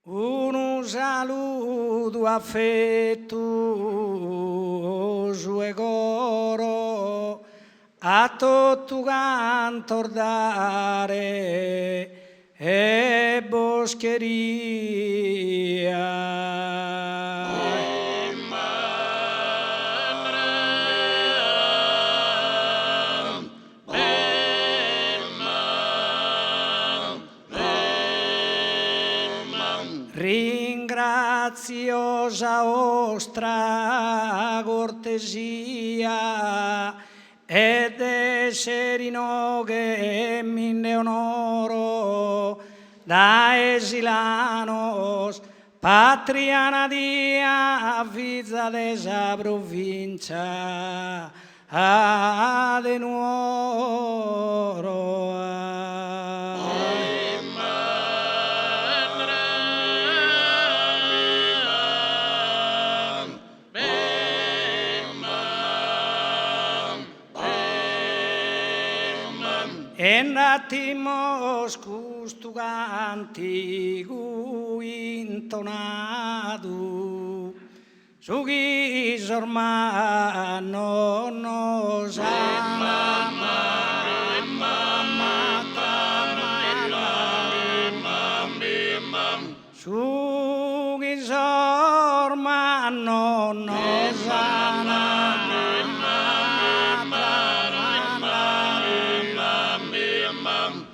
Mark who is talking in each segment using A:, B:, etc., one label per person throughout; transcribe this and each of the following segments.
A: Un saludo affettuoso e coro a tutto canto dare e boscheria. Ringraziosa vostra cortesia ed esseri che mi onoro da esilanos patriana dia vizza desa provincia de nuoro. Endatimos custu cantigu intonadu sugis ormano nos sugis ormano nos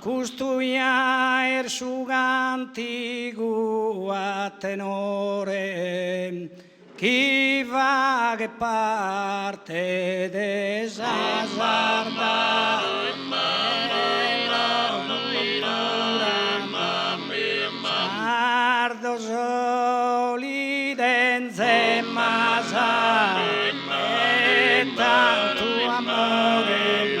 A: custuia su cantigu a tenore chi va che parte desasarda sardo solidenze masa e tanto amore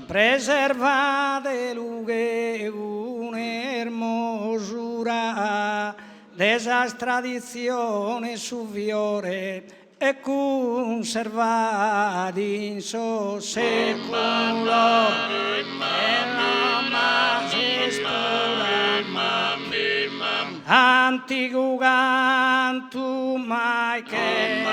A: preservate lughe un'ermosura desas tradizione su fiore e conservati in so seculo e la majestura antico canto mai che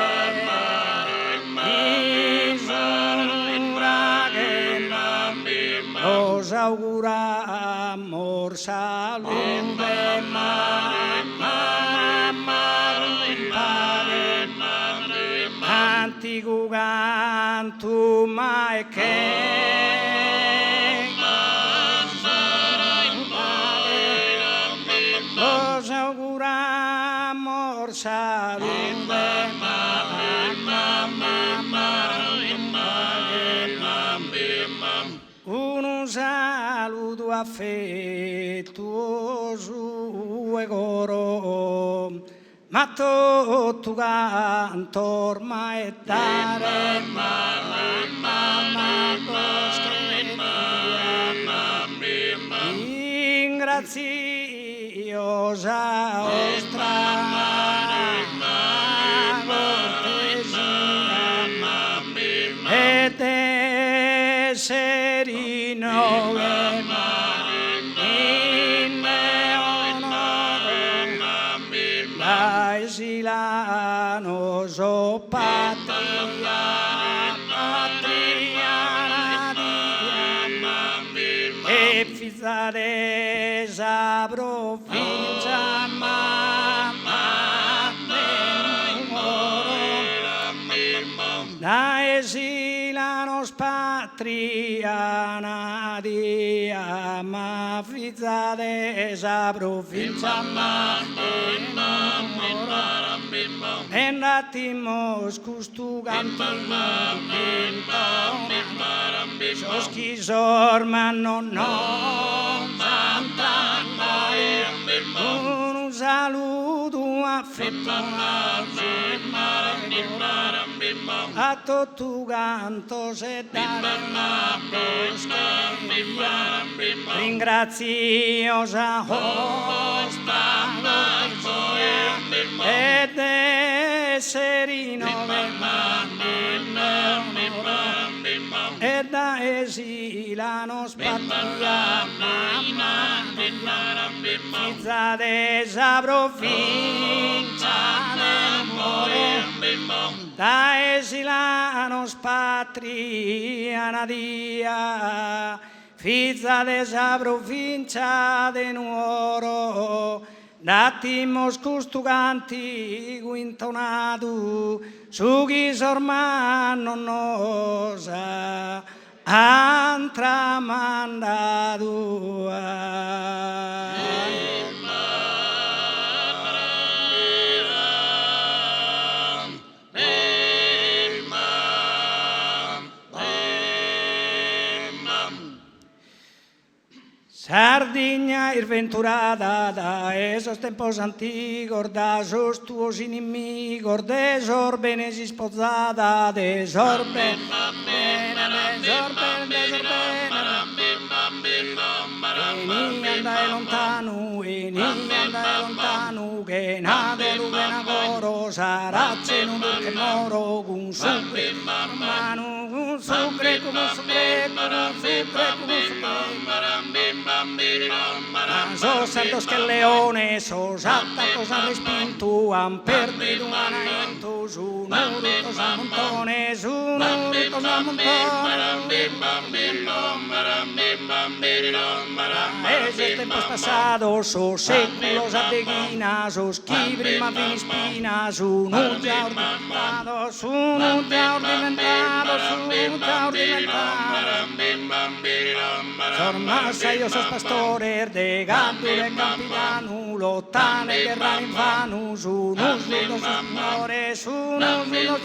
A: os auguramos salute antico canto mai che os auguramos salute un saluto affettuoso e coro, ma tutto canto ormai è dare ringraziosa vostra cortesia ed serino esilano so patriana e fizza desa provincia da esilanos patriana dia ma fizza desa provincia endatimos custu cantigu sos quis ormano non un saluto affettuoso a tutto canto se dare ringraziosa vostra ed serino e da esilano spatria fizza de sa provincia del moro da esilano spatria nadia fizza de sa provincia de nuoro Dattimos custuganti guintonadu su chi sormano nosa antramandadu. Sardigna irventurada da esos tempos antigos, da sos tuos inimigos, de sorbenesi sposada, de sorben, eni andai lontanu, che nade lugena coro, saraceno che moro, con sucre, manu, con sucre, con sucre, con sucre, con sos cerdos che leone, sos attacos han respinto, han perdido un anento, su nuditos al montone, su nuditos al montone. Esos tempos pasados, sos séculos adeguinas, sos quibris ma fin espinas, un ya ordimentado, un ya ordimentado, un ya ordimentado. Sormas a ellos sos pastores de gando de campidanu, lotan en guerra infanus, unos ludos señores, unos ludos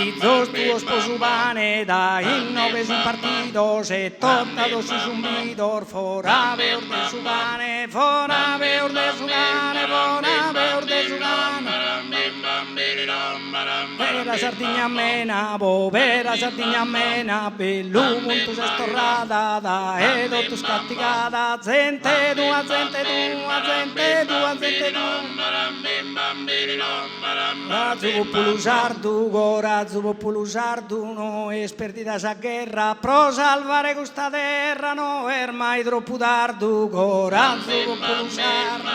A: y dos tuos posubane da innoves impartidos e tortados y zumbidos, fora veur de su gane, fora veur de su gane, fora veur de su gane. Vera Sardigna mena, vera Sardigna mena, bellum tus estorrada, da edo tus castigada, gente dua, gente dua, gente dua, gente dua. Razzuvo pulusardu, no es perdida esa guerra, pro salvare questa terra, no er mai troppo tardu, razzuvo pulusardu.